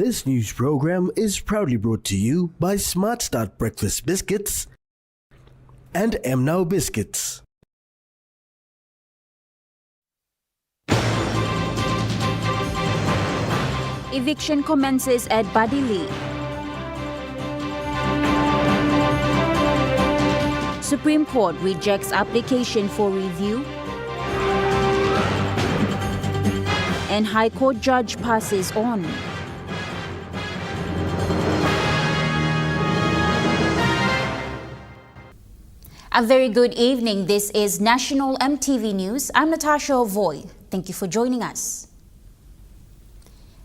This news program is proudly brought to you by Smart Start Breakfast Biscuits and Now Biscuits. Eviction commences at Badili. Supreme Court rejects application for review. And High Court judge passes on. A very good evening. This is National EMTV News. I'm Natasha Ovoy. Thank you for joining us.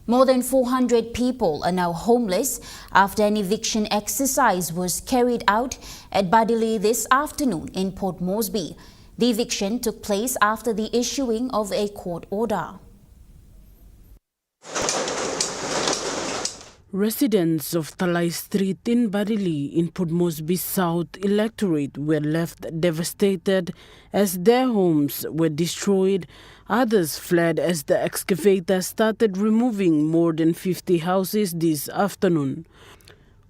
More than 400 people are now homeless after an eviction exercise was carried out at Badili this afternoon in Port Moresby. The eviction took place after the issuing of a court order. Residents of Talai Street in Badili in Port Moresby South electorate were left devastated as their homes were destroyed. Others fled as the excavator started removing more than 50 houses this afternoon.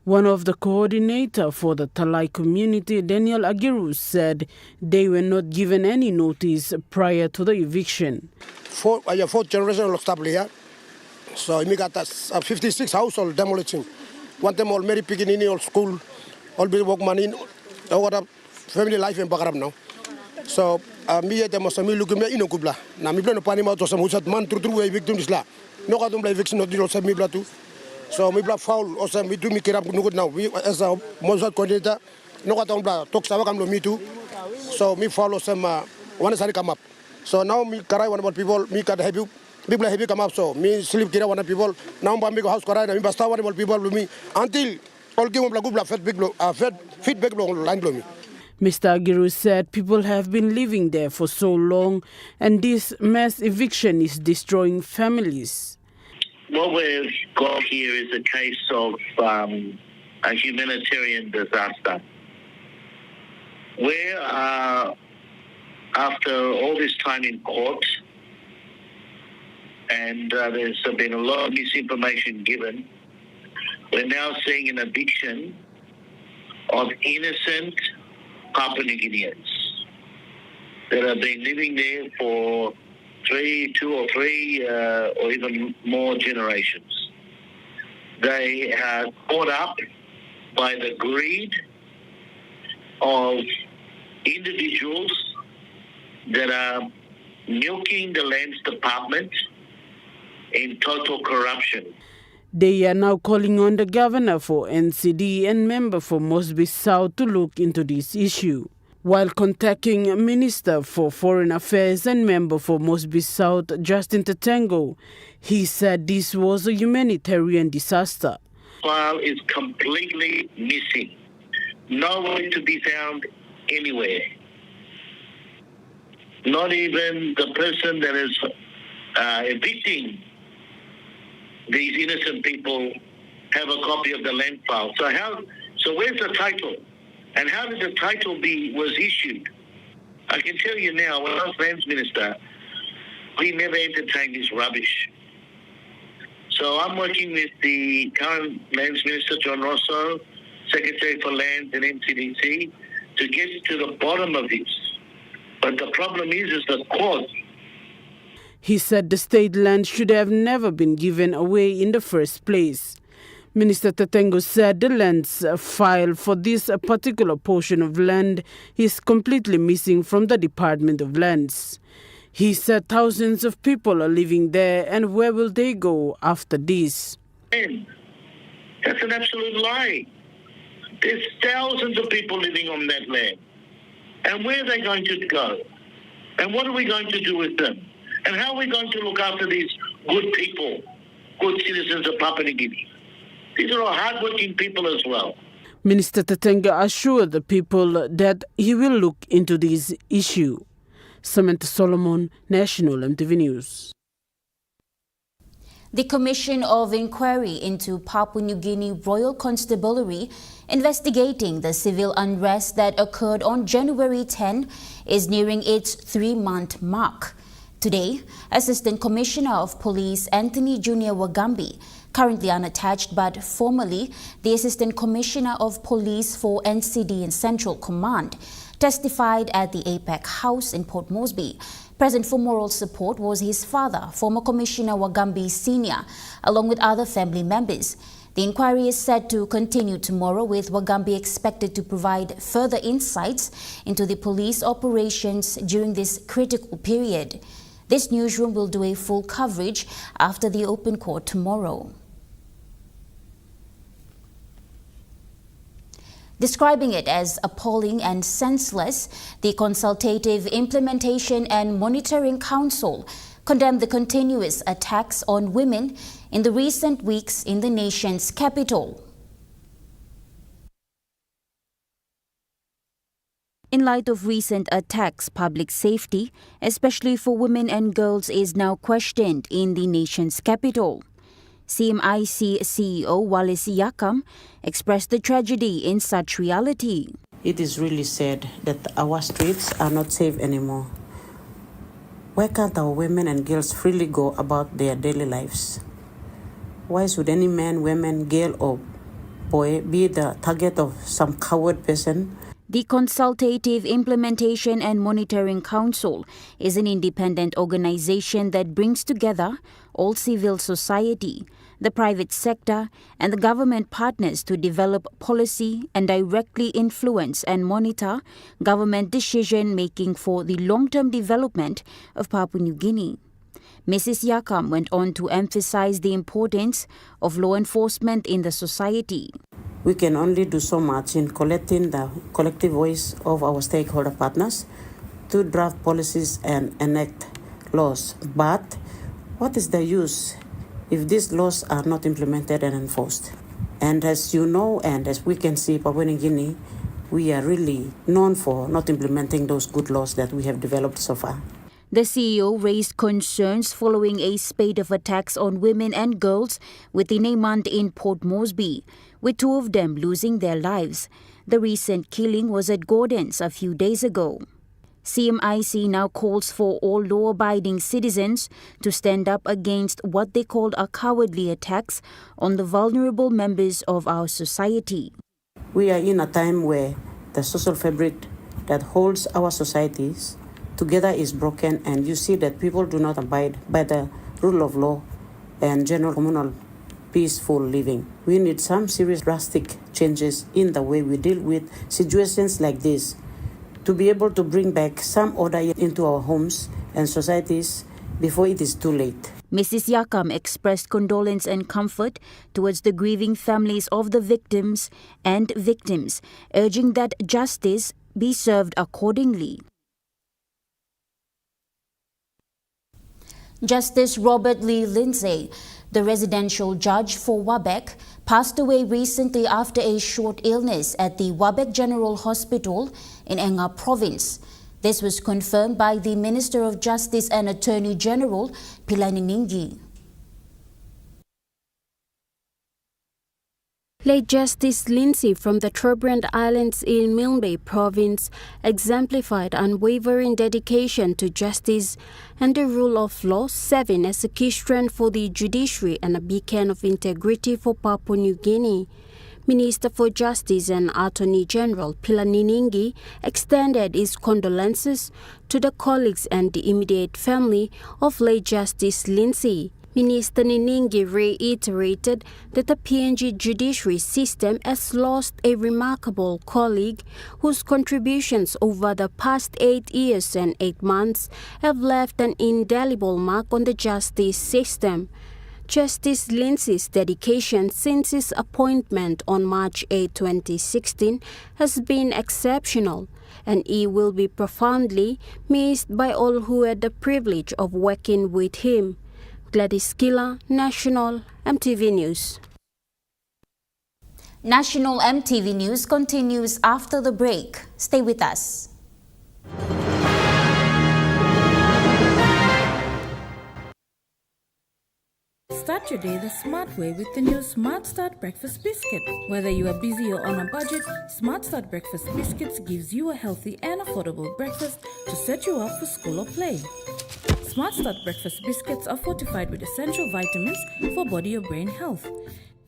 One of the coordinator for the Talai community, Daniel Agiru, said they were not given any notice prior to the eviction. Fourth generation of here. So we got 56 household demolition. One them all very beginning all school, all be work money, all family life in Bakarab now. So me at the Mosami looking at Inokubla. Now me plan to panima to some who said man through a victim is la. No got to eviction of the also me blatu. So me black foul or some we do me care up good now. We as a Mozart coordinator, no got on black talk Savakam me too. So me follow some one side come up. So now me caray one about people, me can help you. People heavy come up, so me sleep kira one people. Now I'm house korai, me basta one people with me until all give them good feedback line blow me. Mr. Agiru said people have been living there for so long and this mass eviction is destroying families. What we've got here is a case of a humanitarian disaster where after all this time in court, and there's been a lot of misinformation given, we're now seeing an eviction of innocent Papua New Guineans that have been living there for two or three or even more generations. They are caught up by the greed of individuals that are milking the lands department in total corruption. They are now calling on the governor for NCD and member for Moresby South to look into this issue. While contacting Minister for Foreign Affairs and member for Moresby South, Justin Tatango, he said this was a humanitarian disaster. File is completely missing. Nowhere to be found anywhere. Not even the person that is evicting these innocent people have a copy of the land file. So where's the title? And how did the title was issued? I can tell you now, when I was lands minister, we never entertained this rubbish. So I'm working with the current lands minister, John Rosso, Secretary for Lands and NCDC, to get to the bottom of this. But the problem is the court. He said the state land should have never been given away in the first place. Minister Tatango said the lands file for this particular portion of land is completely missing from the Department of Lands. He said thousands of people are living there, and where will they go after this? That's an absolute lie. There's thousands of people living on that land. And where are they going to go? And what are we going to do with them? And how are we going to look after these good people, good citizens of Papua New Guinea? These are all hardworking people as well. Minister Tatango assured the people that he will look into this issue. Samantha Solomon, National EMTV News. The Commission of Inquiry into Papua New Guinea Royal Constabulary investigating the civil unrest that occurred on January 10 is nearing its 3-month mark. Today, Assistant Commissioner of Police Anthony Junior Wagambi Currently unattached but formerly the Assistant Commissioner of Police for NCD and Central Command, testified at the APEC House in Port Moresby. Present for moral support was his father, former Commissioner Wagambi Sr., along with other family members. The inquiry is set to continue tomorrow, with Wagambi expected to provide further insights into the police operations during this critical period. This newsroom will do a full coverage after the open court tomorrow. Describing it as appalling and senseless, the Consultative Implementation and Monitoring Council condemned the continuous attacks on women in the recent weeks in the nation's capital. In light of recent attacks, public safety, especially for women and girls, is now questioned in the nation's capital. CMIC CEO Wallace Yakam expressed the tragedy in such reality. It is really sad that our streets are not safe anymore. Why can't our women and girls freely go about their daily lives? Why should any man, woman, girl or boy be the target of some coward person? The Consultative Implementation and Monitoring Council is an independent organization that brings together all civil society, the private sector, and the government partners to develop policy and directly influence and monitor government decision-making for the long-term development of Papua New Guinea. Mrs. Yakam went on to emphasize the importance of law enforcement in the society. We can only do so much in collecting the collective voice of our stakeholder partners to draft policies and enact laws. But what is the use if these laws are not implemented and enforced? And as you know, and as we can see, Papua New Guinea, we are really known for not implementing those good laws that we have developed so far. The CEO raised concerns following a spate of attacks on women and girls within a month in Port Moresby, with 2 of them losing their lives. The recent killing was at Gordon's a few days ago. CMIC now calls for all law-abiding citizens to stand up against what they called are cowardly attacks on the vulnerable members of our society. We are in a time where the social fabric that holds our societies together is broken, and you see that people do not abide by the rule of law and general communal peaceful living. We need some serious drastic changes in the way we deal with situations like this to be able to bring back some order into our homes and societies before it is too late. Mrs. Yakam expressed condolence and comfort towards the grieving families of the victims and victims, urging that justice be served accordingly. Justice Robert Lee Lindsay, the residential judge for Wabec, passed away recently after a short illness at the Wabec General Hospital in Enga Province. This was confirmed by the Minister of Justice and Attorney General, Lindy. Late Justice Lindsay from the Turbulent Islands in Milne Bay Province exemplified unwavering dedication to justice and the rule of law, serving as a key strength for the judiciary and a beacon of integrity for Papua New Guinea. Minister for Justice and Attorney General Ningi extended his condolences to the colleagues and the immediate family of late Justice Lindsay. Minister Ningi reiterated that the PNG judiciary system has lost a remarkable colleague whose contributions over the past 8 years and 8 months have left an indelible mark on the justice system. Justice Lindsay's dedication since his appointment on March 8, 2016 has been exceptional, and he will be profoundly missed by all who had the privilege of working with him. Gladys Kila, National EMTV News. National EMTV News continues after the break. Stay with us. Start your day the smart way with the new Smart Start Breakfast Biscuit. Whether you are busy or on a budget, Smart Start Breakfast Biscuits gives you a healthy and affordable breakfast to set you up for school or play. Smart Start breakfast biscuits are fortified with essential vitamins for body or brain health.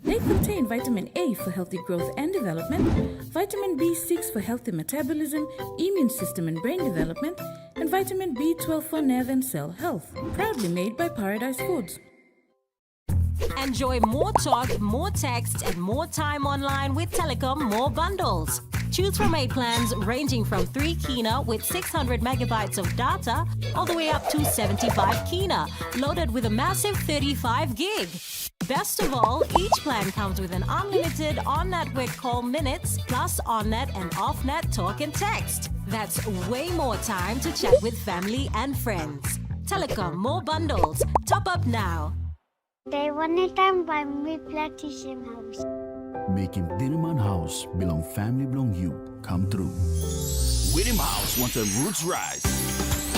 They contain vitamin A for healthy growth and development, vitamin B6 for healthy metabolism, immune system and brain development, and vitamin B12 for nerve and cell health. Proudly made by Paradise Foods. Enjoy more talk, more text, and more time online with Telecom More Bundles. Choose from 8 plans ranging from 3 Kena with 600 megabytes of data all the way up to 75 Kena, loaded with a massive 35 gig. Best of all, each plan comes with an unlimited on-network call minutes plus on-net and off-net talk and text. That's way more time to chat with family and friends. Telecom More Bundles. Top up now. They wanted time by me plantation house. Making Dinaman House belong family belong you come true. Winning House wants a roots rise.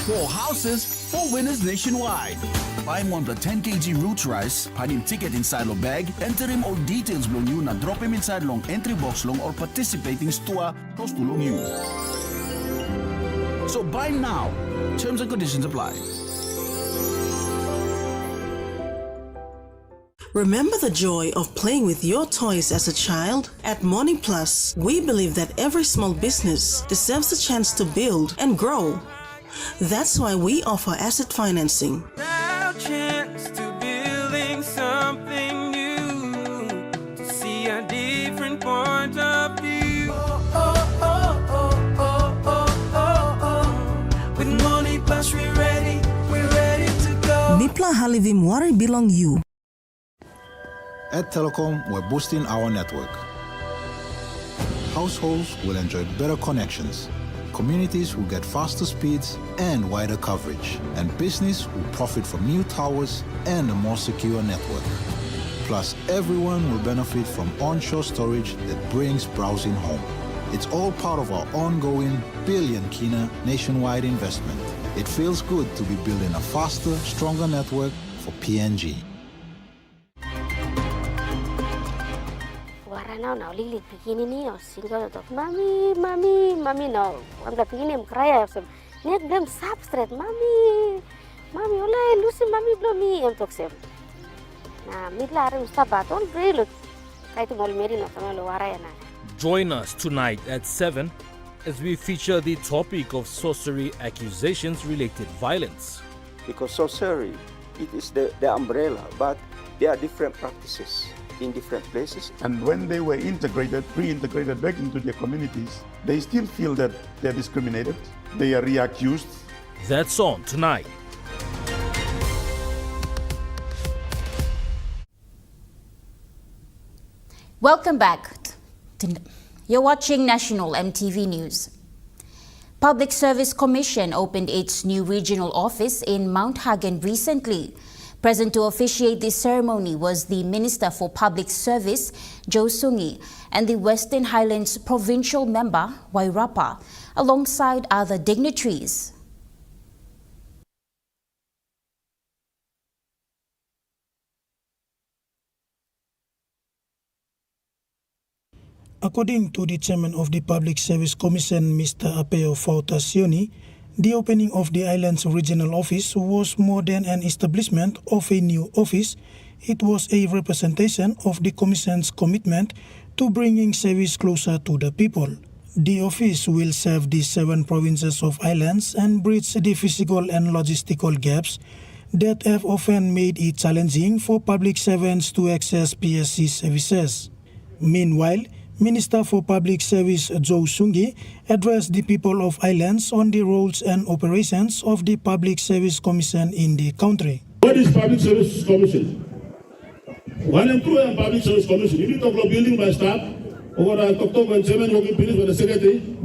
4 houses, 4 winners nationwide. Buy 1 plus 10 kg roots rice, find him ticket inside lo bag, enter him all details belong you na drop him inside long entry box long or participating store close to long you. So buy now. Terms and conditions apply. Remember the joy of playing with your toys as a child? At Morning Plus, we believe that every small business deserves a chance to build and grow. That's why we offer asset financing. Now chance to building something new, to see a different point of view. With Morning Plus we're ready to go. Nipla Halivim Wari belong you. At Telecom, we're boosting our network. Households will enjoy better connections. Communities will get faster speeds and wider coverage. And business will profit from new towers and a more secure network. Plus, everyone will benefit from onshore storage that brings browsing home. It's all part of our ongoing billion Kina nationwide investment. It feels good to be building a faster, stronger network for PNG. Now Lily begini or single dog mommy no I'm the beginning cry of some neck them substrate mommy olay Lucy mommy blow me and talk sem na midla arum sabat all very look kay to mol meri no tamalo waraya na. Join us tonight at 7 as we feature the topic of sorcery accusations related violence. Because sorcery, it is the umbrella, but there are different practices in different places. And when they were reintegrated back into their communities, they still feel that they're discriminated, they are reaccused. That's on tonight. Welcome back. You're watching National EMTV News. Public Service Commission opened its new regional office in Mount Hagen recently. Present to officiate this ceremony was the Minister for Public Service, Joe Sungi, and the Western Highlands Provincial Member, Wairapa, alongside other dignitaries. According to the chairman of the Public Service Commission, Mr. Apeo Fautasioni, the opening of the island's regional office was more than an establishment of a new office. It was a representation of the Commission's commitment to bringing service closer to the people. The office will serve the 7 provinces of islands and bridge the physical and logistical gaps that have often made it challenging for public servants to access PSC services. Meanwhile, Minister for Public Service Joe Sungi addressed the people of islands on the roles and operations of the Public Service Commission in the country. What is Public Service Commission? One and two and Public Service Commission. If you talk about building by staff, or I talk when 7 working police with the secretary,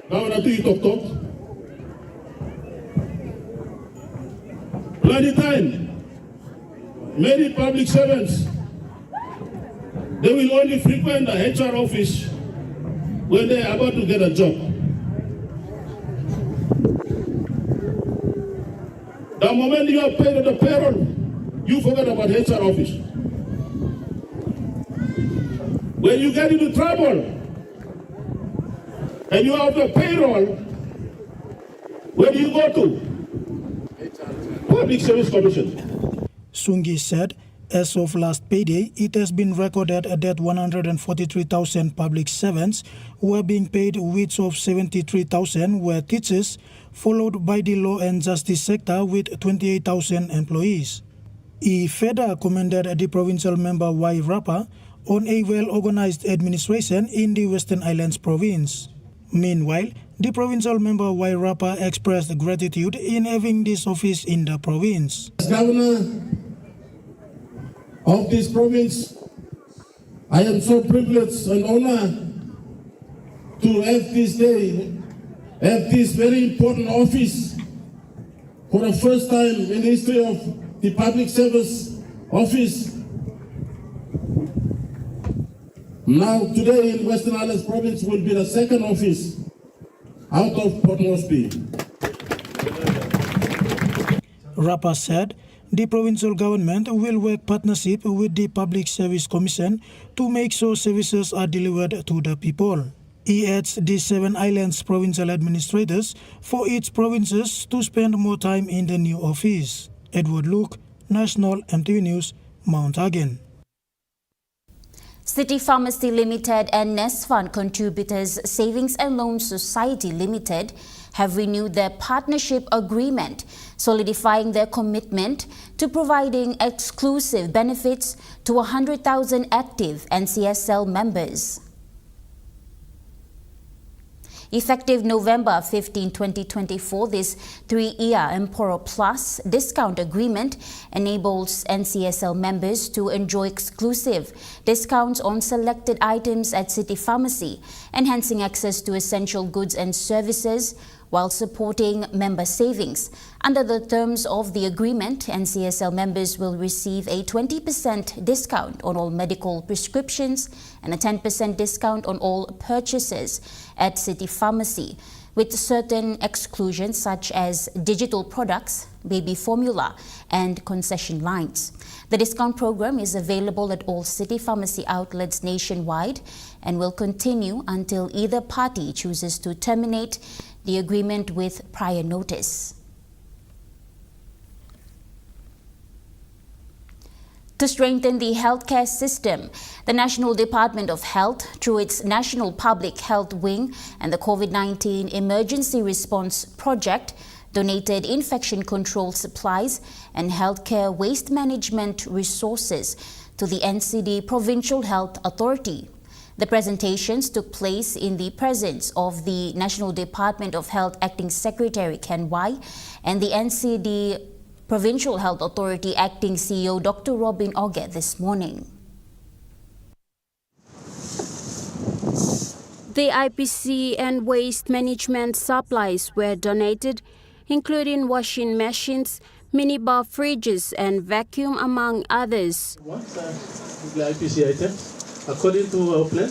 now I do you talk. Bloody time. Many public servants, they will only frequent the HR office when they are about to get a job. The moment you are paid on the payroll, you forget about HR office. When you get into trouble and you are on the payroll, where do you go to? Public Service Commission. Sungi said, as of last payday, it has been recorded that 143,000 public servants were being paid, which of 73,000 were teachers, followed by the law and justice sector with 28,000 employees. He further commended the provincial member Y. Rapa on a well-organized administration in the Western Islands province. Meanwhile, the provincial member Y. Rapa expressed gratitude in having this office in the province. As governor of this province, I am so privileged and honored to have this day, have this very important office for the first time in the history of the Public Service Office. Now, today in Western Islands Province will be the second office out of Port Moresby. Rapa said the provincial government will work partnership with the Public Service Commission to make sure services are delivered to the people. He adds the 7 islands provincial administrators for each provinces to spend more time in the new office. Edward Luke, National EMTV News, Mount Hagen. City Pharmacy Limited and Nest Fund Contributors Savings and Loan Society Limited have renewed their partnership agreement, solidifying their commitment to providing exclusive benefits to 100,000 active NCSL members. Effective November 15, 2024, this 3-year Emperor Plus discount agreement enables NCSL members to enjoy exclusive discounts on selected items at City Pharmacy, enhancing access to essential goods and services while supporting member savings. Under the terms of the agreement, NCSL members will receive a 20% discount on all medical prescriptions and a 10% discount on all purchases at City Pharmacy, with certain exclusions such as digital products, baby formula, and concession lines. The discount program is available at all City Pharmacy outlets nationwide and will continue until either party chooses to terminate the agreement with prior notice. To strengthen the healthcare system, the National Department of Health, through its National Public Health Wing and the COVID-19 Emergency Response Project, donated infection control supplies and healthcare waste management resources to the NCD Provincial Health Authority. The presentations took place in the presence of the National Department of Health Acting Secretary Kenu and the NCD Provincial Health Authority Acting CEO Dr. Robin Oge this morning. The IPC and waste management supplies were donated, including washing machines, minibar fridges and vacuum, among others. The IPC items, according to our plan,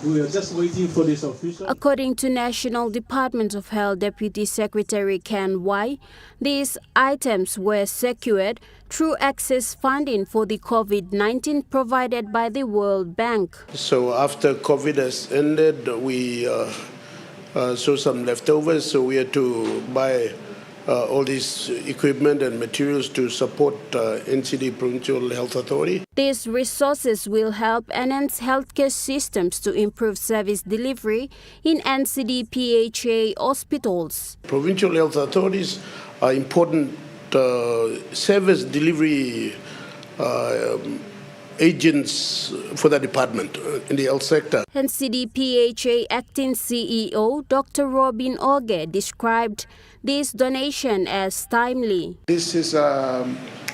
we are just waiting for this official. According to National Department of Health Deputy Secretary Kenu, these items were secured through access funding for the COVID-19 provided by the World Bank. So after COVID has ended, we saw some leftovers, so we had to buy all this equipment and materials to support NCD Provincial Health Authority. These resources will help enhance healthcare systems to improve service delivery in NCD PHA hospitals. Provincial health authorities are important service delivery agents for the department in the health sector. NCD PHA Acting CEO Dr. Robin Oge described this donation as timely. This is a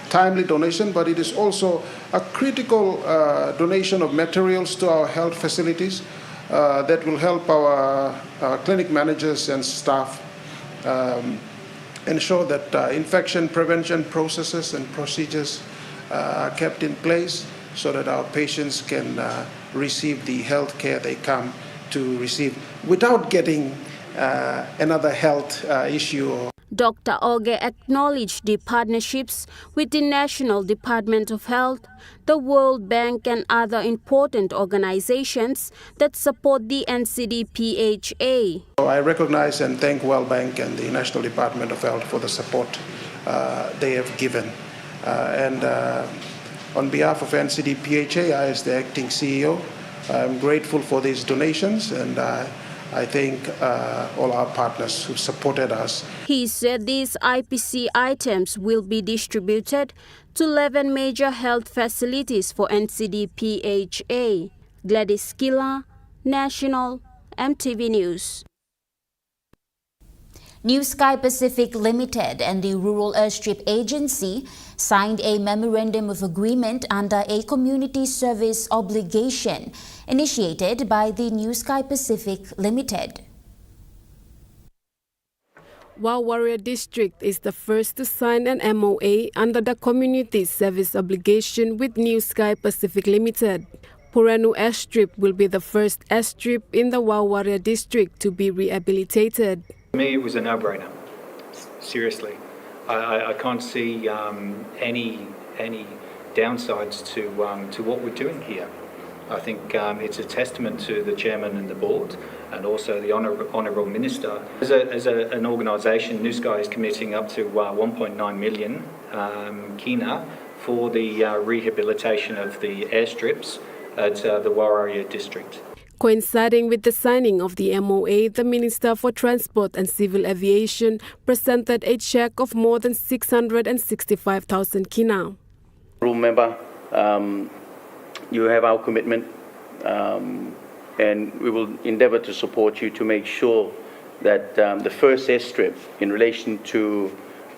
timely donation, but it is also a critical donation of materials to our health facilities that will help our clinic managers and staff ensure that infection prevention processes and procedures are kept in place so that our patients can receive the health care they come to receive without getting another health issue. Dr. Oge acknowledged the partnerships with the National Department of Health, the World Bank and other important organizations that support the NCD PHA. I recognize and thank World Bank and the National Department of Health for the support they have given. And on behalf of NCDPHA, I, as the acting CEO, I'm grateful for these donations, and I thank all our partners who supported us. He said these IPC items will be distributed to 11 major health facilities for NCDPHA. Gladys Kila, National MTV News. New Sky Pacific Limited and the Rural Airstrip Agency signed a memorandum of agreement under a community service obligation initiated by the New Sky Pacific Limited. Warrior District is the first to sign an MOA under the community service obligation with New Sky Pacific Limited. Kenu Airstrip will be the first airstrip in the Warrior District to be rehabilitated. For me, it was a no-brainer. Seriously, I can't see any downsides to what we're doing here. I think it's a testament to the chairman and the board, and also the honourable minister. As an organisation, New Sky is committing up to 1.9 million kina for the rehabilitation of the airstrips at the Warrior District. Coinciding with the signing of the MOA, the Minister for Transport and Civil Aviation presented a cheque of more than 665,000 kina. Room member, you have our commitment, and we will endeavour to support you to make sure that the first airstrip in relation to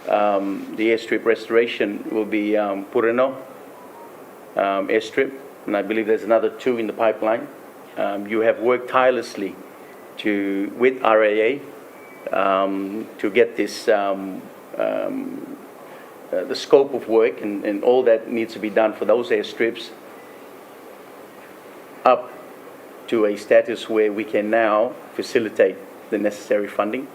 the airstrip restoration will be Kenu airstrip, and I believe there's another 2 in the pipeline. You have worked tirelessly with RAA to get this the scope of work and all that needs to be done for those airstrips up to a status where we can now facilitate the necessary funding.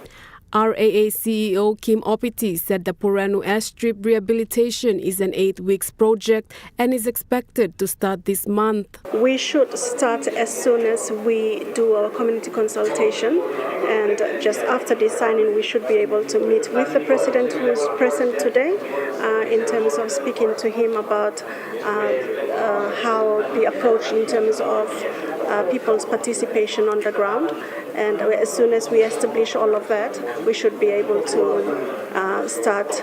RAA CEO Kim Opiti said the Kenu airstrip rehabilitation is an 8-week project and is expected to start this month. We should start as soon as we do our community consultation, and just after this signing we should be able to meet with the President who is present today in terms of speaking to him about how the approach in terms of people's participation on the ground. And as soon as we establish all of that, we should be able to start,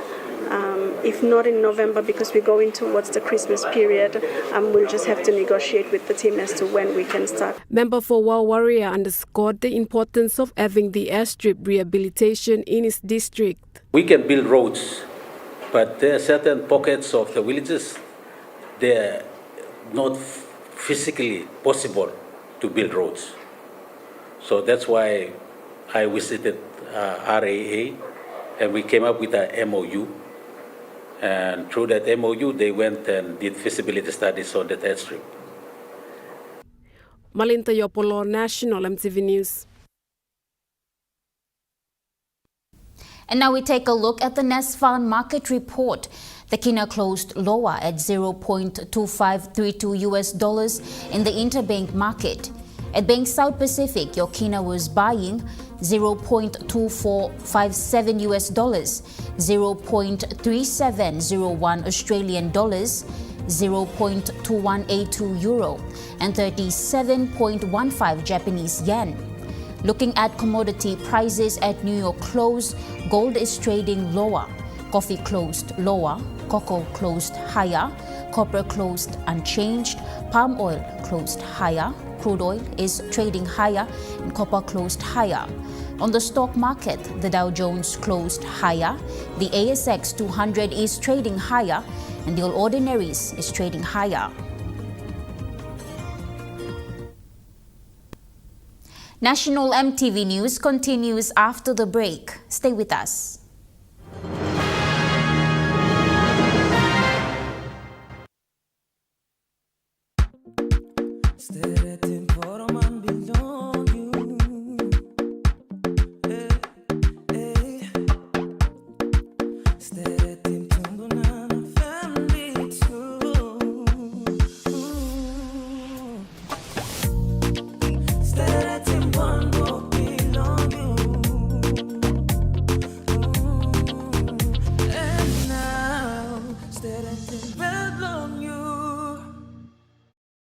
if not in November, because we're going towards the Christmas period, we'll just have to negotiate with the team as to when we can start. Member for Warrior underscored the importance of having the airstrip rehabilitation in his district. We can build roads, but there are certain pockets of the villages, they're not physically possible to build roads. So that's why I visited RAA, and we came up with a MOU. And through that MOU, they went and did feasibility studies on that airstrip. Malinta Yopolo, National MTV News. And now we take a look at the NESFAN market report. The kina closed lower at $0.2532 US in the interbank market. At Bank South Pacific, your kina was buying $0.2457 US, $0.3701 Australian dollars, 0.2182 euro, and 37.15 Japanese yen. Looking at commodity prices at New York close, gold is trading lower, coffee closed lower, cocoa closed higher, copper closed unchanged, palm oil closed higher, crude oil is trading higher, and copper closed higher. On the stock market, the Dow Jones closed higher, the ASX 200 is trading higher, and the All Ordinaries is trading higher. National MTV News continues after the break. Stay with us.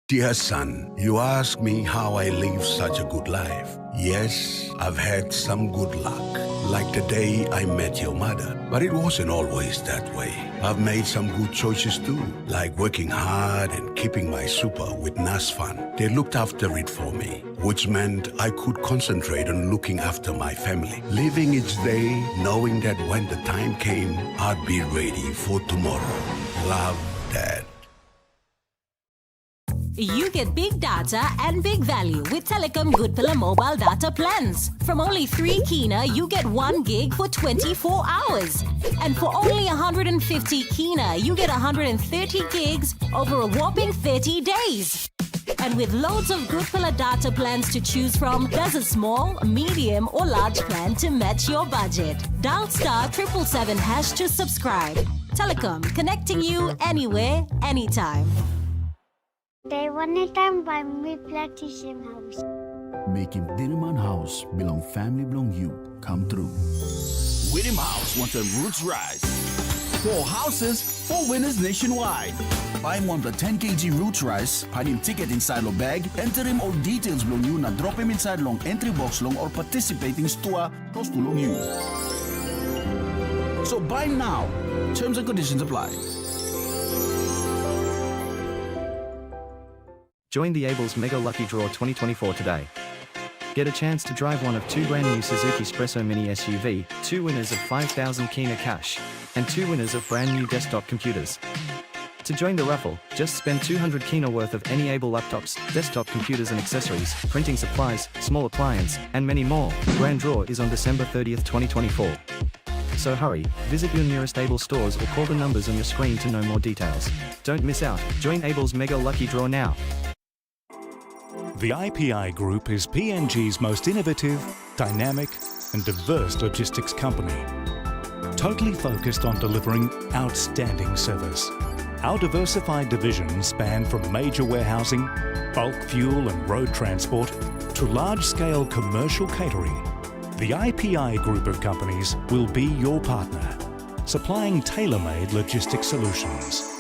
Dear son, you ask me how I live such a good life. Yes, I've had some good luck, like the day I met your mother. But it wasn't always that way. I've made some good choices too, like working hard and keeping my super with NASFAN. They looked after it for me, which meant I could concentrate on looking after my family. Living each day, knowing that when the time came, I'd be ready for tomorrow. Love, Dad. You get big data and big value with Telecom Good Pillar mobile data plans. From only 3 Kina, you get 1 gig for 24 hours. And for only 150 Kina, you get 130 gigs over a whopping 30 days. And with loads of Good Pillar data plans to choose from, there's a small, medium or large plan to match your budget. Dial *777# to subscribe. Telecom, connecting you anywhere, anytime. They one time by me plantation house. Making Dinaman House belong family belong you come through. Winning House wants a roots rise. 4 houses, 4 winners nationwide. Buy him one the 10 kg roots rice, find him ticket inside your bag, enter him all details belong you, na drop him inside long entry box long or participating store close to long you. So buy now. Terms and conditions apply. Join the Abel's Mega Lucky Draw 2024 today. Get a chance to drive one of 2 brand new Suzuki Espresso Mini SUV, 2 winners of 5,000 Kina cash, and 2 winners of brand new desktop computers. To join the raffle, just spend 200 Kina worth of any Able laptops, desktop computers and accessories, printing supplies, small appliance, and many more. The grand draw is on December 30th, 2024. So hurry, visit your nearest Able stores or call the numbers on your screen to know more details. Don't miss out, join Abel's Mega Lucky Draw now. The IPI Group is PNG's most innovative, dynamic and diverse logistics company. Totally focused on delivering outstanding service. Our diversified divisions span from major warehousing, bulk fuel and road transport to large-scale commercial catering. The IPI Group of companies will be your partner, supplying tailor-made logistics solutions.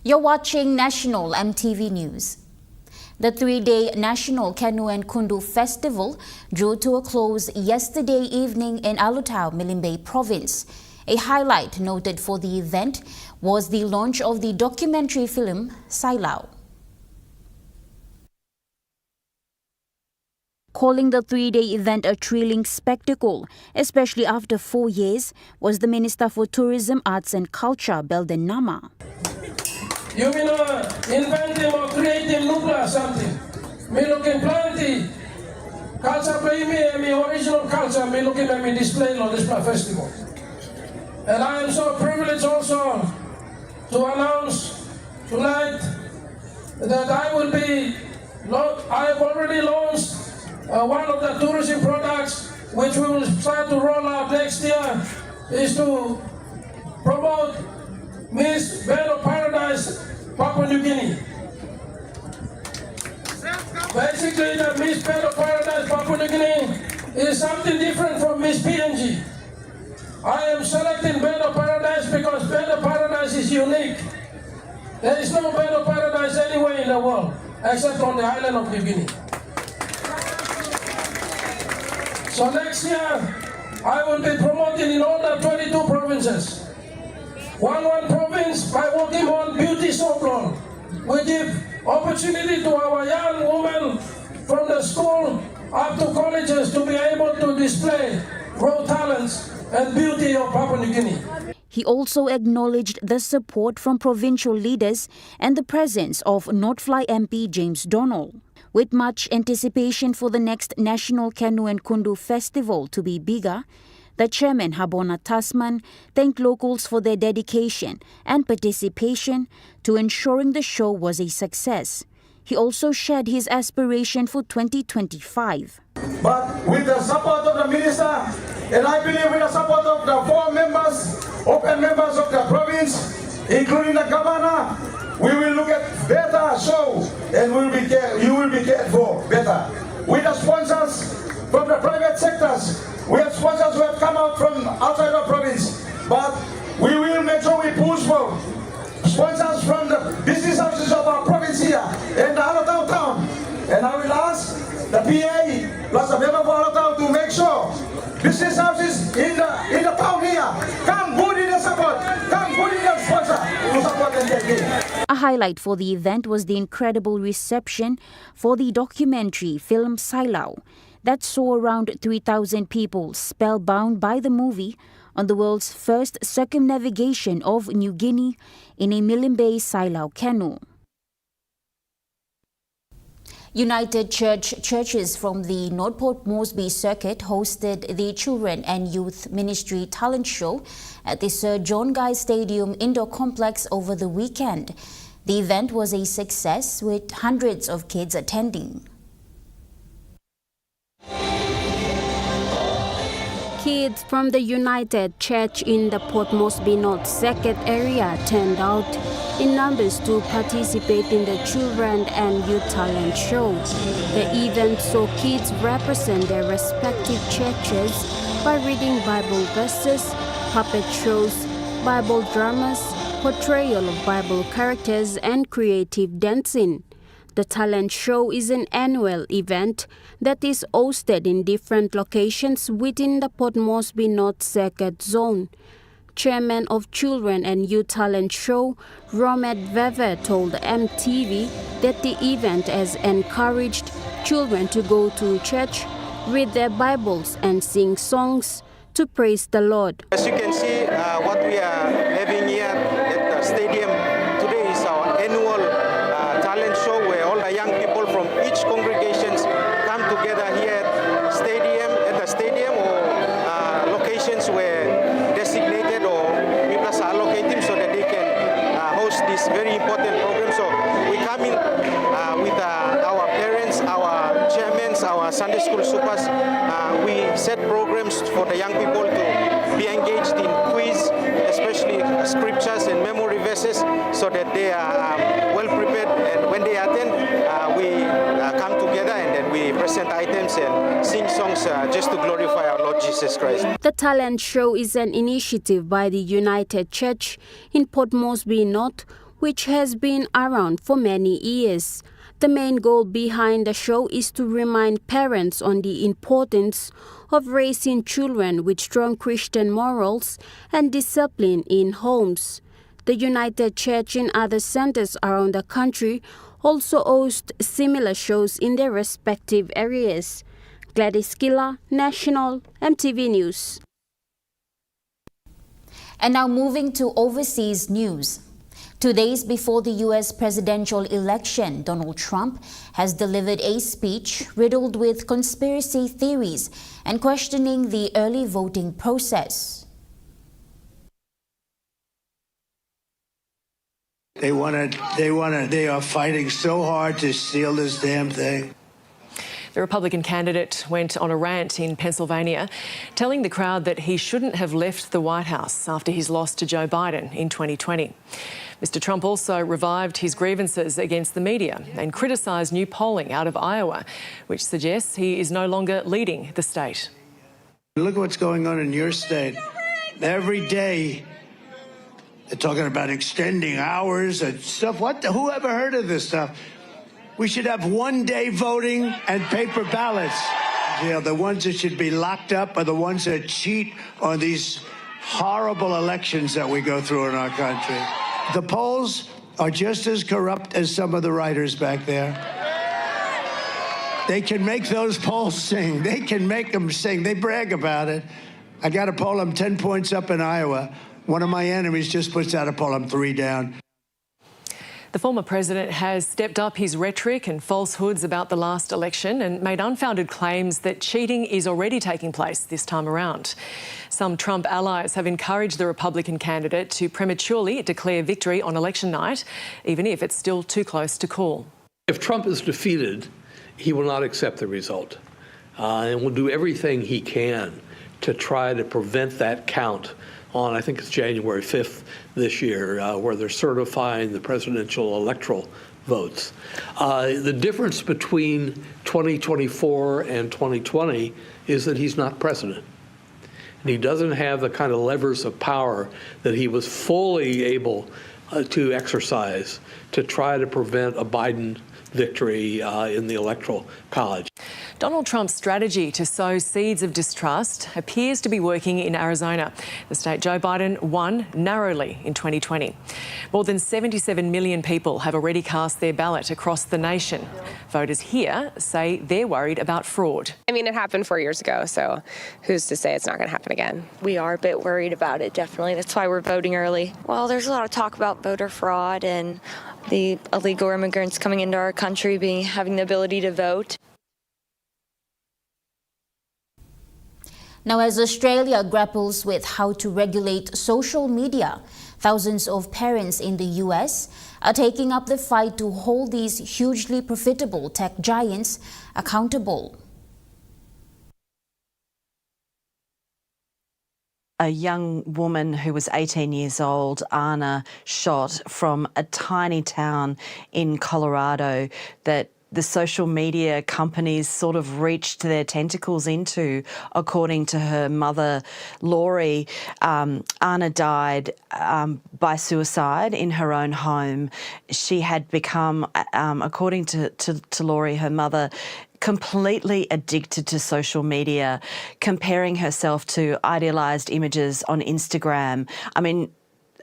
You're watching National EMTV News. The 3-day National Kenu and Kundu Festival drew to a close yesterday evening in Alutau, Milimbe Province. A highlight noted for the event was the launch of the documentary film Sailau. Calling the 3-day event a thrilling spectacle, especially after 4 years, was the Minister for Tourism, Arts and Culture, Belden Nama. You mean inventing or creating nuclear something. Me looking plenty culture play me original culture me looking at me display on this festival. And I am so privileged also to announce tonight that I have already launched one of the tourism products which we will start to roll out next year is to promote Miss Bird of Paradise Papua New Guinea. Basically, the Miss Bird of Paradise Papua New Guinea is something different from Miss PNG. I am selecting Bird of Paradise because Bird of Paradise is unique. There is no Bird of Paradise anywhere in the world except on the island of New Guinea. So next year, I will be promoting in all the 22 provinces. One province by working on beauty soap lawn. We give opportunity to our young women from the school up to colleges to be able to display raw talents and beauty of Papua New Guinea. He also acknowledged the support from provincial leaders and the presence of Northfly MP James Donald. With much anticipation for the next National Kenu and Kundu Festival to be bigger, the chairman, Habona Tasman, thanked locals for their dedication and participation to ensuring the show was a success. He also shared his aspiration for 2025. But with the support of the minister, and I believe with the support of the 4 members, open members of the province, including the governor, we will look at better show and you will be cared for better. With the sponsors from the private sectors, we have sponsors who have come out from outside the province, but we will make sure we push for sponsors from the business houses of our province here and the Alatau town. And I will ask the PA plus the member for Alatau to make sure business houses in the town here come good in the support, come good in the sponsor to support and get in. A highlight for the event was the incredible reception for the documentary film Sailau that saw around 3,000 people spellbound by the movie on the world's first circumnavigation of New Guinea in a Milimbe Sailau Kenu. United Churches from the North Moresby Circuit hosted the Children and Youth Ministry Talent Show at the Sir John Guy Stadium Indoor Complex over the weekend. The event was a success with hundreds of kids attending. Kids from the United Church in the Port Moresby North Circuit area turned out in numbers to participate in the Children and Youth Talent Show. The event saw kids represent their respective churches by reading Bible verses, puppet shows, Bible dramas, portrayal of Bible characters, and creative dancing. The talent show is an annual event that is hosted in different locations within the Port Moresby North Circuit zone. Chairman of Children and Youth Talent Show, Romet Vever, told EMTV that the event has encouraged children to go to church, read their Bibles, and sing songs to praise the Lord. As you can see, what we are having here at the stadium today is our annual talent show where all the young people from each congregations come together here at the stadium or locations where designated or people are allocated so that they can host this very important program. So we come in with our parents, our chairmen, our Sunday school supers. We set programs for the young people to be engaged in quiz, especially scriptures and memory verses, so that they are well prepared. And when they attend, we come together and then we present items and sing songs just to glorify our Lord Jesus Christ. The talent show is an initiative by the United Church in Port Moresby North, which has been around for many years. The main goal behind the show is to remind parents on the importance of raising children with strong Christian morals and discipline in homes. The United Church in other centers around the country also host similar shows in their respective areas. Gladys Killa, National, EMTV News. And now moving to overseas news. 2 days before the U.S. presidential election, Donald Trump has delivered a speech riddled with conspiracy theories and questioning the early voting process. They are fighting so hard to steal this damn thing. The Republican candidate went on a rant in Pennsylvania, telling the crowd that he shouldn't have left the White House after his loss to Joe Biden in 2020. Mr. Trump also revived his grievances against the media and criticised new polling out of Iowa, which suggests he is no longer leading the state. Look at what's going on in your state. Every day, they're talking about extending hours and stuff. Who ever heard of this stuff? We should have one-day voting and paper ballots. The ones that should be locked up are the ones that cheat on these horrible elections that we go through in our country. The polls are just as corrupt as some of the writers back there. They can make those polls sing. They can make them sing. They brag about it. I got a poll, I'm 10 points up in Iowa. One of my enemies just puts out a poll, I'm 3 down. The former president has stepped up his rhetoric and falsehoods about the last election and made unfounded claims that cheating is already taking place this time around. Some Trump allies have encouraged the Republican candidate to prematurely declare victory on election night, even if it's still too close to call. If Trump is defeated, he will not accept the result, and will do everything he can to try to prevent that count on, I think it's January 5th this year, where they're certifying the presidential electoral votes. The difference between 2024 and 2020 is that he's not president. And he doesn't have the kind of levers of power that he was fully able to exercise to try to prevent a Biden victory in the Electoral College. Donald Trump's strategy to sow seeds of distrust appears to be working in Arizona, the state Joe Biden won narrowly in 2020. More than 77 million people have already cast their ballot across the nation. Voters here say they're worried about fraud. I mean, it happened 4 years ago, so who's to say it's not going to happen again? We are a bit worried about it, definitely. That's why we're voting early. Well, there's a lot of talk about voter fraud and the illegal immigrants coming into our country having the ability to vote. Now, as Australia grapples with how to regulate social media, thousands of parents in the US are taking up the fight to hold these hugely profitable tech giants accountable. A young woman who was 18 years old, Anna, shot from a tiny town in Colorado that the social media companies sort of reached their tentacles into, according to her mother, Lori. Anna died by suicide in her own home. She had become, according to Lori, her mother, completely addicted to social media, comparing herself to idealised images on Instagram. I mean,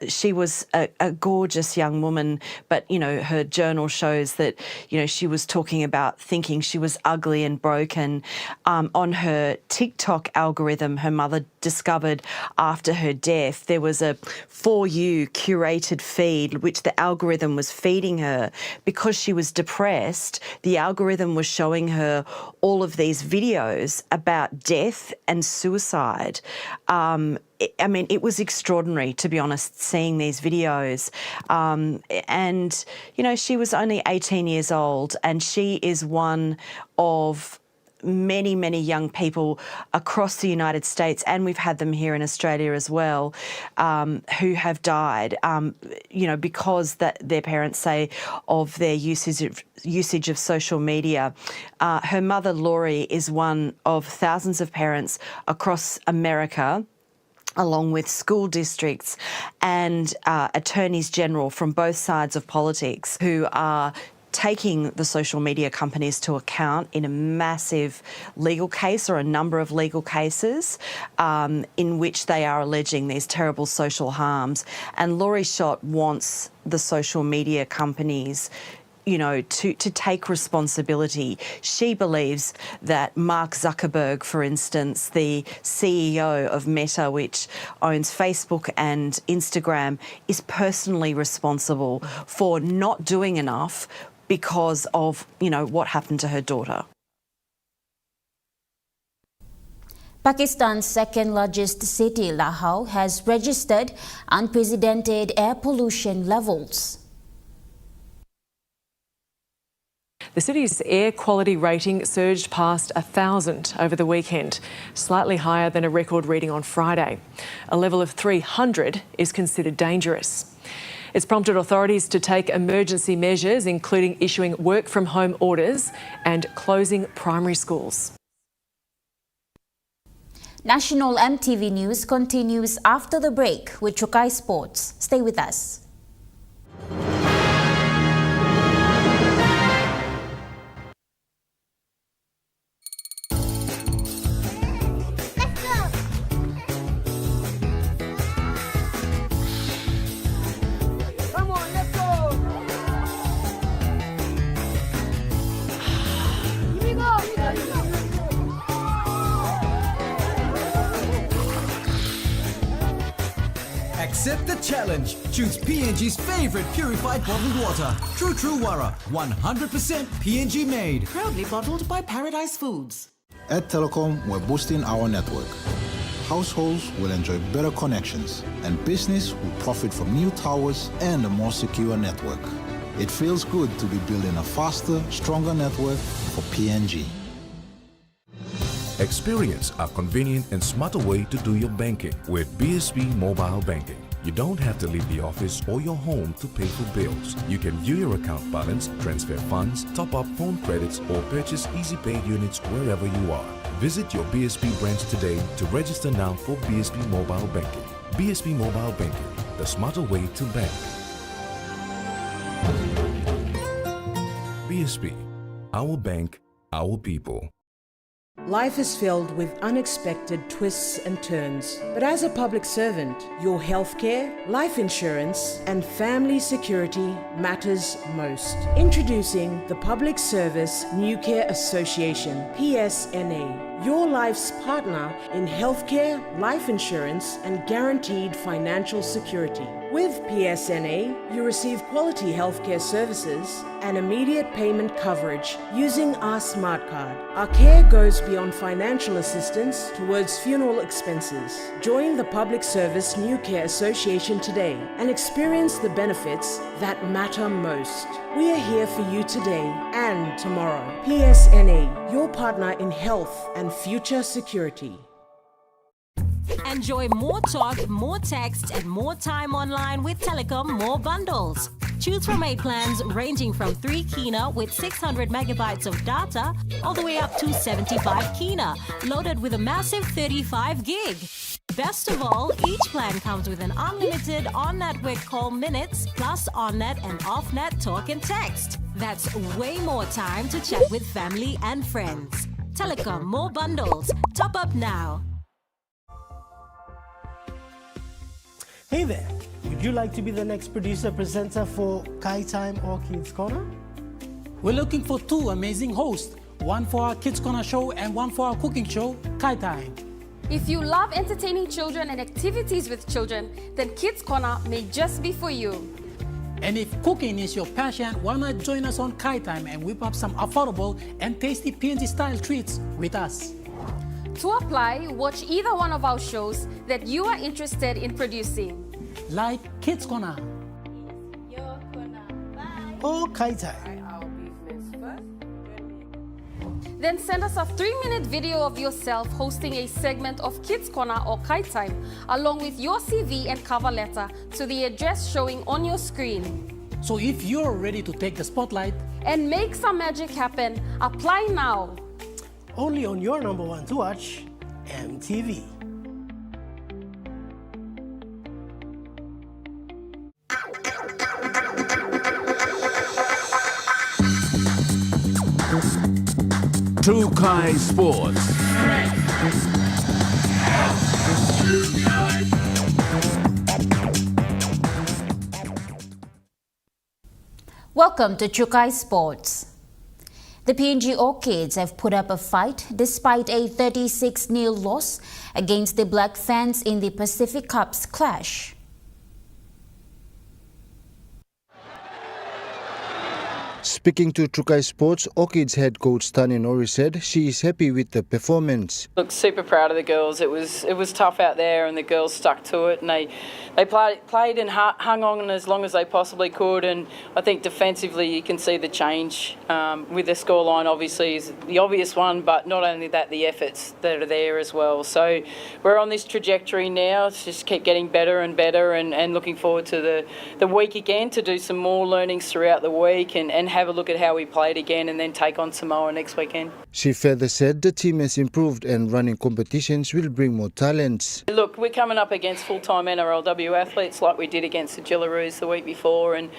she was a gorgeous young woman, but, you know, her journal shows that, you know, she was talking about thinking she was ugly and broken. On her TikTok algorithm, her mother discovered after her death, there was a For You curated feed, which the algorithm was feeding her. Because she was depressed, the algorithm was showing her all of these videos about death and suicide. I mean, it was extraordinary, to be honest, seeing these videos. And, you know, she was only 18 years old, and she is one of many, many young people across the United States, and we've had them here in Australia as well, who have died, you know, because their parents say of their usage of social media. Her mother, Lori, is one of thousands of parents across America, along with school districts and attorneys general from both sides of politics, who are taking the social media companies to account in a massive legal case, or a number of legal cases, in which they are alleging these terrible social harms. And Lori Schott wants the social media companies, you know, to take responsibility. She believes that Mark Zuckerberg, for instance, the CEO of Meta, which owns Facebook and Instagram, is personally responsible for not doing enough because of, you know, what happened to her daughter. Pakistan's second largest city, Lahore, has registered unprecedented air pollution levels. The city's air quality rating surged past 1,000 over the weekend, slightly higher than a record reading on Friday. A level of 300 is considered dangerous. It's prompted authorities to take emergency measures, including issuing work-from-home orders and closing primary schools. National EMTV News continues after the break with Chukai Sports. Stay with us. Accept the challenge. Choose PNG's favorite purified bottled water. True Wara, 100% PNG made. Proudly bottled by Paradise Foods. At Telecom, we're boosting our network. Households will enjoy better connections, and business will profit from new towers and a more secure network. It feels good to be building a faster, stronger network for PNG. Experience a convenient and smarter way to do your banking with BSB Mobile Banking. You don't have to leave the office or your home to pay for bills. You can view your account balance, transfer funds, top up phone credits, or purchase Easy Pay units wherever you are. Visit your BSB branch today to register now for BSB Mobile Banking. BSB Mobile Banking, the smarter way to bank. BSB, our bank, our people. Life is filled with unexpected twists and turns. But as a public servant, your healthcare, life insurance, and family security matters most. Introducing the Public Service New Care Association, PSNA, your life's partner in healthcare, life insurance, and guaranteed financial security. With PSNA, you receive quality healthcare services and immediate payment coverage using our smart card. Our care goes beyond financial assistance towards funeral expenses. Join the Public Service New Care Association today and experience the benefits that matter most. We are here for you today and tomorrow. PSNA, your partner in health and future security. Enjoy more talk, more text, and more time online with Telecom More Bundles. Choose from 8 plans ranging from 3 Kina with 600 megabytes of data all the way up to 75 Kina, loaded with a massive 35 gig. Best of all, each plan comes with an unlimited on-network call minutes plus on-net and off-net talk and text. That's way more time to chat with family and friends. Telecom More Bundles. Top up now. Hey there, would you like to be the next producer presenter for Kai Time or Kids Corner? We're looking for 2 amazing hosts, one for our Kids Corner show and one for our cooking show, Kai Time. If you love entertaining children and activities with children, then Kids Corner may just be for you. And if cooking is your passion, why not join us on Kai Time and whip up some affordable and tasty PNG style treats with us? To apply, watch either one of our shows that you are interested in producing. Like Kids Corner. Or Kai Time. Then send us a 3-minute video of yourself hosting a segment of Kids Corner or Kai Time, along with your CV and cover letter to the address showing on your screen. So if you're ready to take the spotlight and make some magic happen, apply now. Only on your number 1 to watch, EMTV. Tukai Sports. Welcome to Tukai Sports. The PNG Orchids have put up a fight despite a 36-0 loss against the Black Fans in the Pacific Cup's clash. Speaking to Tukai Sports, Orchids head coach Tani Nori said she is happy with the performance. Look, super proud of the girls. It was tough out there, and the girls stuck to it, and they played and hung on as long as they possibly could. And I think defensively, you can see the change with the scoreline. Obviously, is the obvious one, but not only that, the efforts that are there as well. So we're on this trajectory now. It's just keep getting better and better, and looking forward to the week again to do some more learnings throughout the week and have a look at how we played again, and then take on Samoa next weekend. She further said the team has improved and running competitions will bring more talents. Look, we're coming up against full-time NRLW athletes like we did against the Jillaroos the week before, and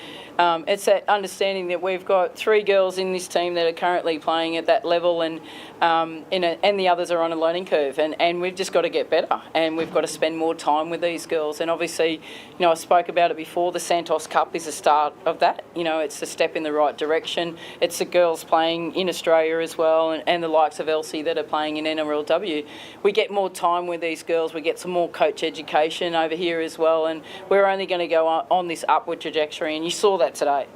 it's that understanding that we've got 3 girls in this team that are currently playing at that level, and the others are on a learning curve, and we've just got to get better, and we've got to spend more time with these girls. And obviously, I spoke about it before, the Santos Cup is a start of that. It's a step in the right direction. It's the girls playing in Australia as well, and the likes of Elsie that are playing in NRLW. We get more time with these girls, we get some more coach education over here as well, and we're only going to go on this upward trajectory, and you saw that today.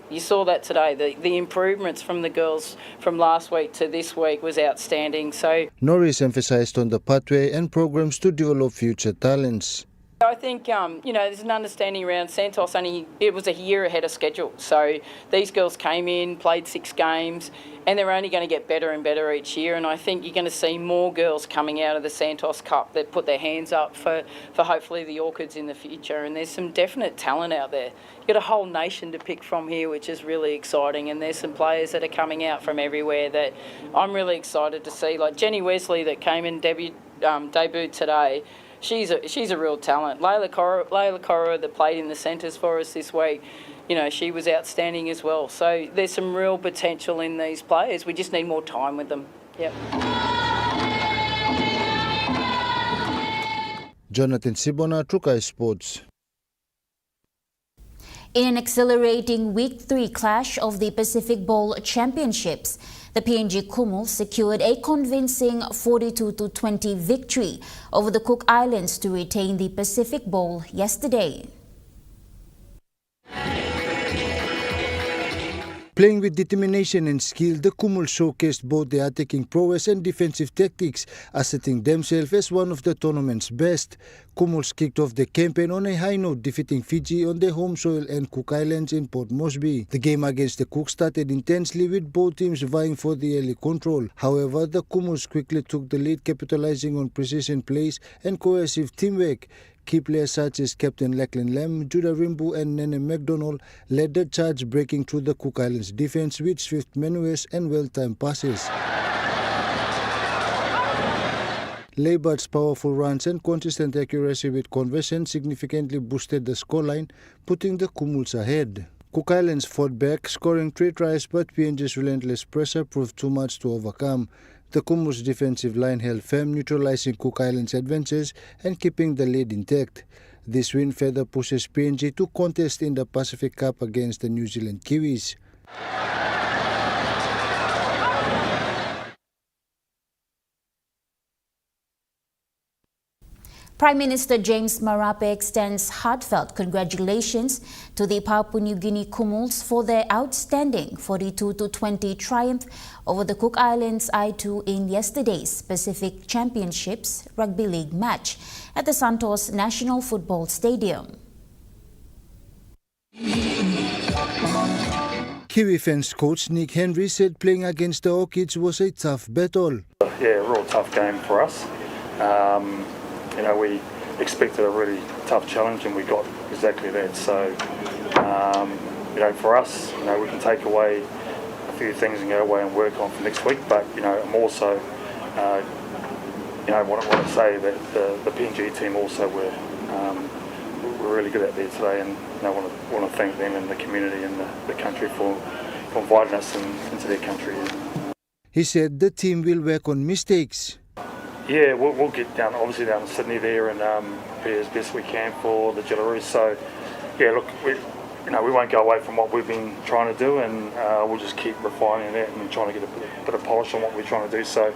The improvements from the girls from last week to this week was outstanding. So Norris emphasized on the pathway and programs to develop future talents. I think, there's an understanding around Santos it was a year ahead of schedule. So these girls came in, played 6 games, and they're only going to get better and better each year. And I think you're going to see more girls coming out of the Santos Cup that put their hands up for hopefully the Orchids in the future. And there's some definite talent out there. You've got a whole nation to pick from here, which is really exciting. And there's some players that are coming out from everywhere that I'm really excited to see. Like Jenny Wesley that came and debuted today. She's a real talent. Layla Cora that played in the centres for us this week, she was outstanding as well. So there's some real potential in these players. We just need more time with them. Yep. Jonathan Sibona, Trukai Sports. In an exhilarating Week 3 clash of the Pacific Bowl Championships, the PNG Kumuls secured a convincing 42-20 victory over the Cook Islands to retain the Pacific Bowl yesterday. Playing with determination and skill, the Kumuls showcased both their attacking prowess and defensive tactics, asserting themselves as one of the tournament's best. Kumuls kicked off the campaign on a high note, defeating Fiji on their home soil and Cook Islands in Port Moresby. The game against the Cook started intensely, with both teams vying for the early control. However, the Kumuls quickly took the lead, capitalizing on precision plays and cohesive teamwork. Key players such as Captain Lachlan Lam, Judah Rimbu and Nene McDonald led the charge, breaking through the Cook Islands defense with swift maneuvers and well-timed passes. Leibert's powerful runs and consistent accuracy with conversion significantly boosted the scoreline, putting the Kumuls ahead. Cook Islands fought back, scoring 3 tries, but PNG's relentless pressure proved too much to overcome. The Kumuls' defensive line held firm, neutralizing Cook Islands' advances and keeping the lead intact. This win further pushes PNG to contest in the Pacific Cup against the New Zealand Kiwis. Prime Minister James Marape extends heartfelt congratulations to the Papua New Guinea Kumuls for their outstanding 42-20 triumph over the Cook Islands I2 in yesterday's Pacific Championships Rugby League match at the Santos National Football Stadium. Kiwi fans coach Nick Henry said playing against the Orchids was a tough battle. Yeah, a real tough game for us. We expected a really tough challenge and we got exactly that. So, for us, we can take away a few things and go away and work on for next week. But, I'm also, want to say that the PNG team also were really good out there today, and I want to thank them and the community and the country for inviting us into their country. He said the team will work on mistakes. Yeah, we'll get down to Sydney there and be as best we can for the Jillaroos. So, yeah, look, we won't go away from what we've been trying to do, and we'll just keep refining that and trying to get a bit of polish on what we're trying to do. So,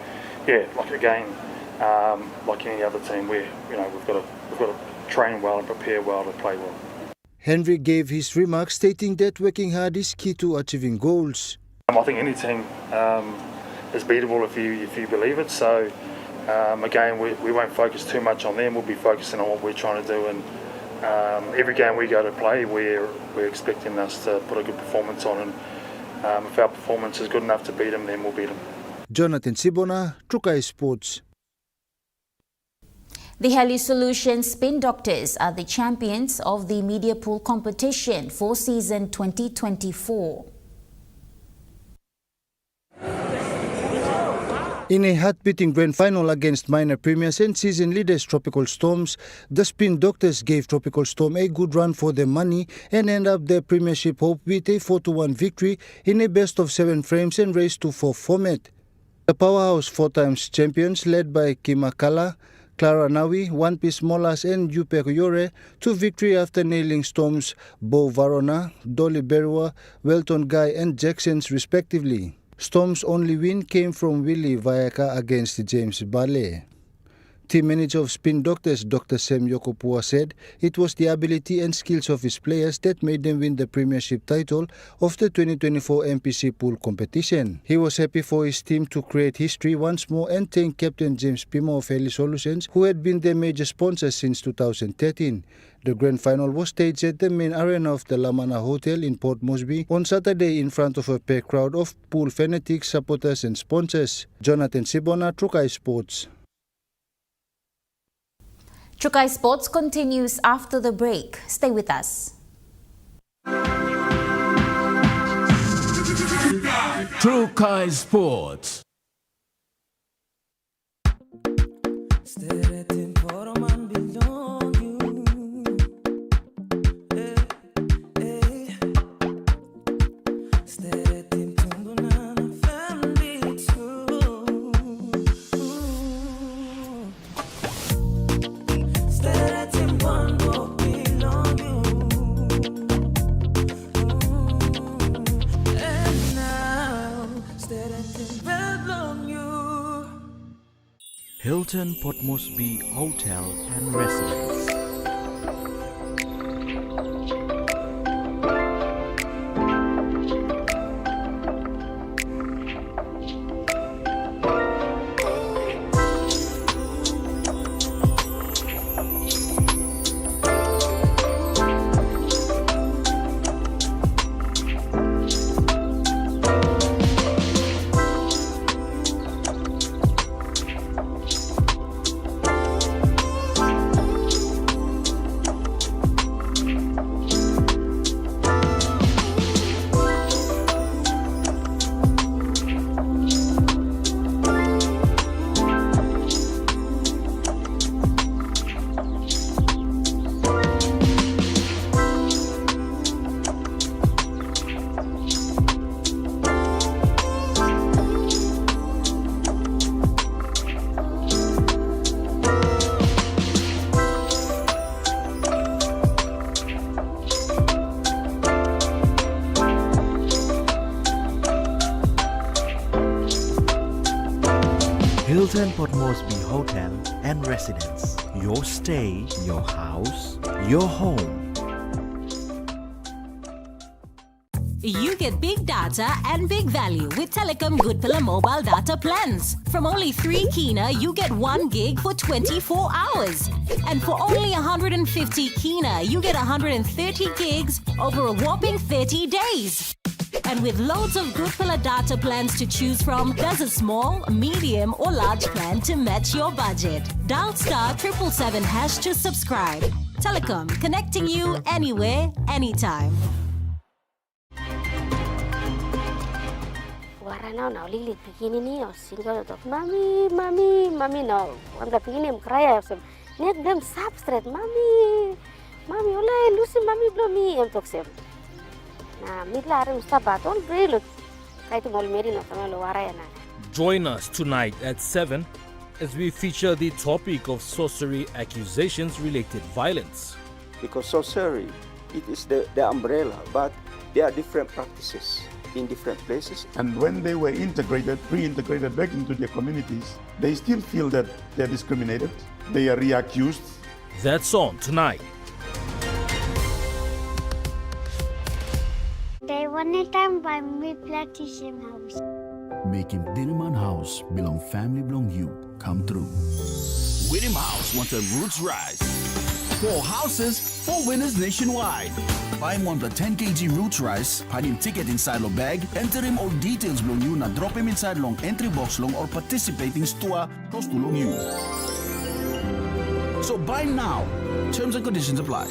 yeah, like any other team, we've got to train well and prepare well to play well. Henry gave his remarks stating that working hard is key to achieving goals. I think any team is beatable if you believe it. So. Again, we won't focus too much on them. We'll be focusing on what we're trying to do, and every game we go to play, we're expecting us to put a good performance on, and if our performance is good enough to beat them, then we'll beat them. Jonathan Sibona, Trukai Sports. The Heli Solutions Spin Doctors are the champions of the media pool competition for season 2024. In a heart-beating grand final against minor premiers and season leaders Tropical Storms, the Spin Doctors gave Tropical Storm a good run for their money and end up their premiership hope with a 4-1 victory in a best-of-7 frames and race-to-4 format. The powerhouse 4-times champions, led by Kimakala, Clara Nawi, One Piece Molas and Yupe Yore, to victory after nailing Storm's Bo Varona, Dolly Berua, Welton Guy and Jacksons respectively. Storm's only win came from Willie Vayaka against James Ballet. Team manager of Spin Doctors, Dr. Sem Yokopua, said it was the ability and skills of his players that made them win the premiership title of the 2024 MPC Pool competition. He was happy for his team to create history once more and thanked Captain James Pimo of Heli Solutions, who had been their major sponsor since 2013. The grand final was staged at the main arena of the Lamana Hotel in Port Moresby on Saturday in front of a packed crowd of pool fanatics, supporters and sponsors. Jonathan Sibona, Trukai Sports. Trukai Sports continues after the break. Stay with us. Trukai Sports. Hilton Port Moresby Hotel and Residence. Hilton Port Moresby Hotel and Residence. Your stay, your house, your home. You get big data and big value with Telecom Good Pillar mobile data plans. From only 3 Kina, you get 1 gig for 24 hours. And for only 150 Kina, you get 130 gigs over a whopping 30 days. And with loads of Good Pillar data plans to choose from, there's a small, medium or large plan to match your budget. Dial *777# to subscribe. Telecom, connecting you anywhere, anytime. Warana na lilit begini ni o single dog mami no wanda begini cry so net them substrate mami olay lucy mami blomi em toksem na midla arum stabat all brelo kaitu mol meri no tamalo warayana. Join us tonight at 7 as we feature the topic of sorcery accusations related violence. Because sorcery, it is the umbrella, but there are different practices in different places. And when they were reintegrated back into their communities, they still feel that they're discriminated, they are reaccused. That's on tonight. They one time by me plantation house. Making Dinaman House belong family belong you come true. Winning House wants a roots rise. 4 houses, 4 winners nationwide. Buy one the 10 kg roots rice, find him ticket inside lo bag, enter him all details long you na drop him inside long entry box long or participating store close to long you. So buy now. Terms and conditions apply.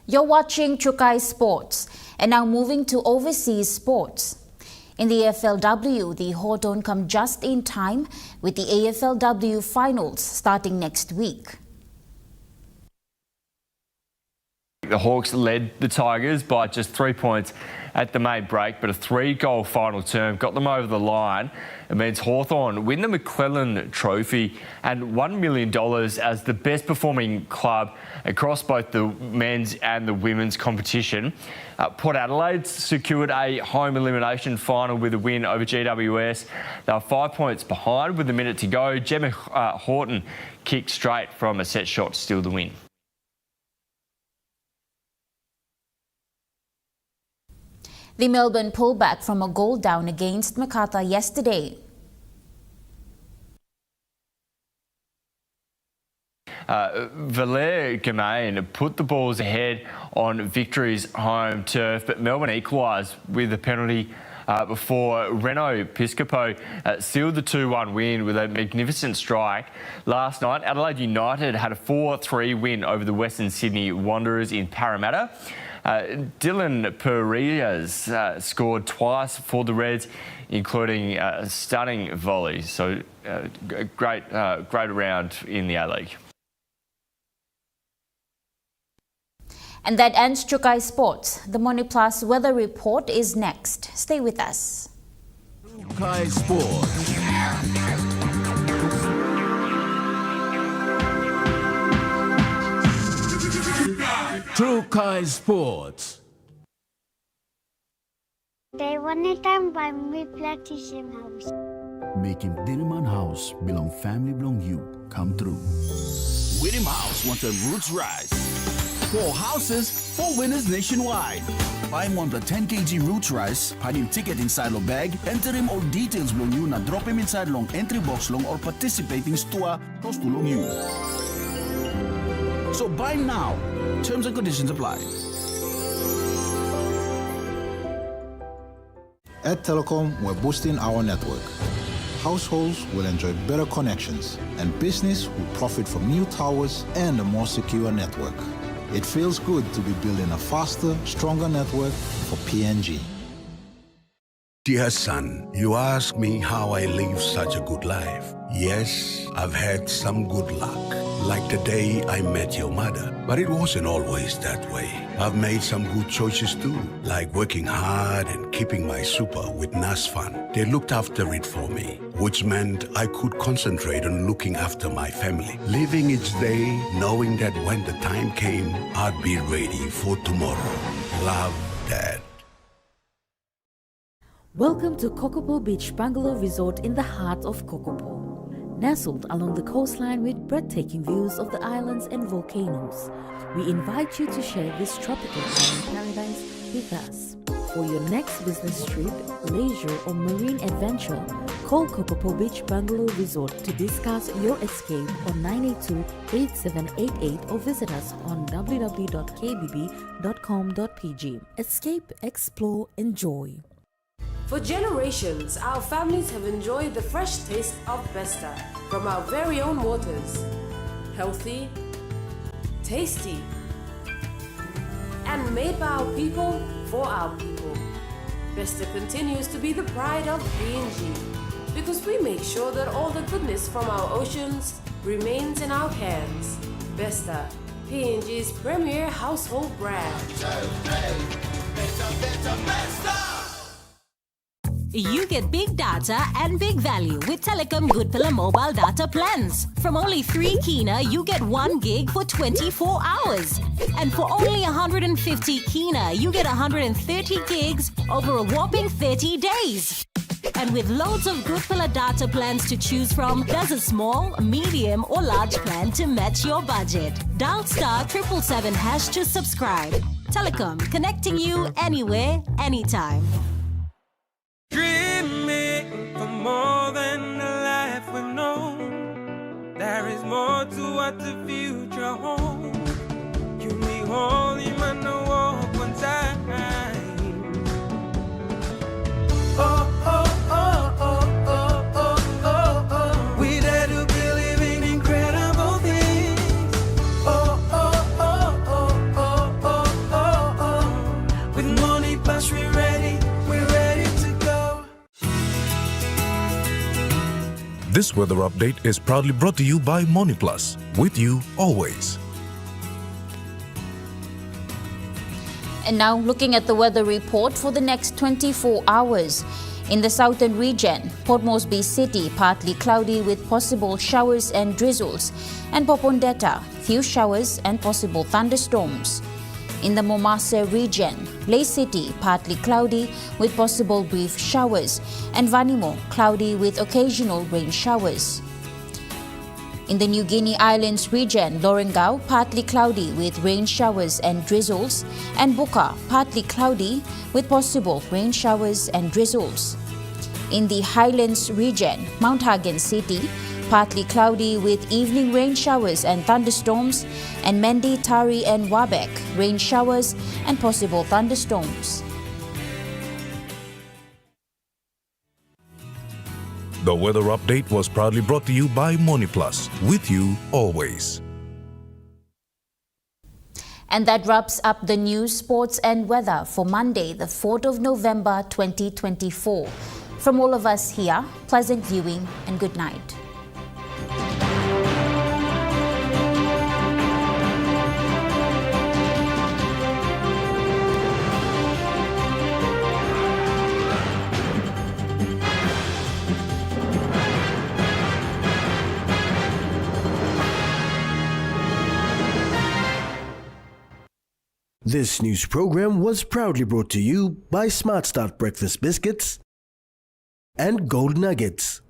You're watching Trukai Sports, and now moving to overseas sports. In the AFLW, the Hawthorn come just in time with the AFLW finals starting next week. the Hawks led the Tigers by just 3 points at the main break, but a 3-goal final term got them over the line. It means Hawthorn win the McClellan Trophy and $1 million as the best performing club across both the men's and the women's competition. Port Adelaide secured a home elimination final with a win over GWS. They were 5 points behind with a minute to go. Gemma Horton kicked straight from a set shot to steal the win. The Melbourne pulled back from a goal down against Macarthur yesterday. Valère Gamain put the Bulls ahead on Victory's home turf, but Melbourne equalised with a penalty before Reno Piscopo sealed the 2-1 win with a magnificent strike. Last night, Adelaide United had a 4-3 win over the Western Sydney Wanderers in Parramatta. Dylan Perez scored twice for the Reds, including a stunning volley. So great round in the A-League. And that ends Chukai Sports. The Money Plus weather report is next. Stay with us. Chukai Sports. Chukai Sports. They one time by me Platinum House. Making Dinaman House belong family belong you come true. William House wants a roots rise. 4 houses, 4 winners nationwide. Buy one the 10 kg roots rice, find him ticket inside your bag, enter him all details belong you, na drop him inside long entry box long or participating store close to long you. So buy now. Terms and conditions apply. At Telecom, we're boosting our network. Households will enjoy better connections, and business will profit from new towers and a more secure network. It feels good to be building a faster, stronger network for PNG. Dear son, you ask me how I live such a good life. Yes, I've had some good luck, like the day I met your mother. But it wasn't always that way. I've made some good choices too, like working hard and keeping my super with NASFAN. They looked after it for me, which meant I could concentrate on looking after my family. Living each day, knowing that when the time came, I'd be ready for tomorrow. Love, Dad. Welcome to Kokopo Beach Bungalow Resort in the heart of Kokopo. Nestled along the coastline with breathtaking views of the islands and volcanoes, we invite you to share this tropical island paradise with us. For your next business trip, leisure or marine adventure, call Kokopo Beach Bungalow Resort to discuss your escape on 982-8788 or visit us on www.kbb.com.pg. Escape, explore, enjoy. For generations, our families have enjoyed the fresh taste of Besta from our very own waters. Healthy, tasty, and made by our people for our people. Besta continues to be the pride of PNG because we make sure that all the goodness from our oceans remains in our hands. Besta, PNG's premier household brand. You get big data and big value with Telecom Good Pillar mobile data plans. From only 3 Kina, you get 1 gig for 24 hours. And for only 150 Kina, you get 130 gigs over a whopping 30 days. And with loads of Good Pillar data plans to choose from, there's a small, medium or large plan to match your budget. Dial *777# to subscribe. Telecom, connecting you anywhere, anytime. Dreaming for more than the life we've known. There is more to what the future holds. You be holy man to walk one time. Oh, oh, oh, oh, oh, oh, oh, oh. We dare to believe in incredible things. Oh, oh, oh, oh, oh, oh, oh, oh. With money plus we're ready. This weather update is proudly brought to you by MoneyPlus, with you always. And now looking at the weather report for the next 24 hours. In the southern region, Port Moresby City, partly cloudy with possible showers and drizzles, and Popondetta, few showers and possible thunderstorms. In the Momase region, Ley City, partly cloudy with possible brief showers, and Vanimo, cloudy with occasional rain showers. In the New Guinea Islands region, Lorengau, partly cloudy with rain showers and drizzles, and Buka, partly cloudy with possible rain showers and drizzles. In the Highlands region, Mount Hagen City, partly cloudy with evening rain showers and thunderstorms, and Mendi, Tari and Wabek, rain showers and possible thunderstorms. The weather update was proudly brought to you by Moniplus, with you always. And that wraps up the news, sports and weather for Monday, the 4th of November 2024. From all of us here, pleasant viewing and good night. This news program was proudly brought to you by Smart Start Breakfast Biscuits and Gold Nuggets.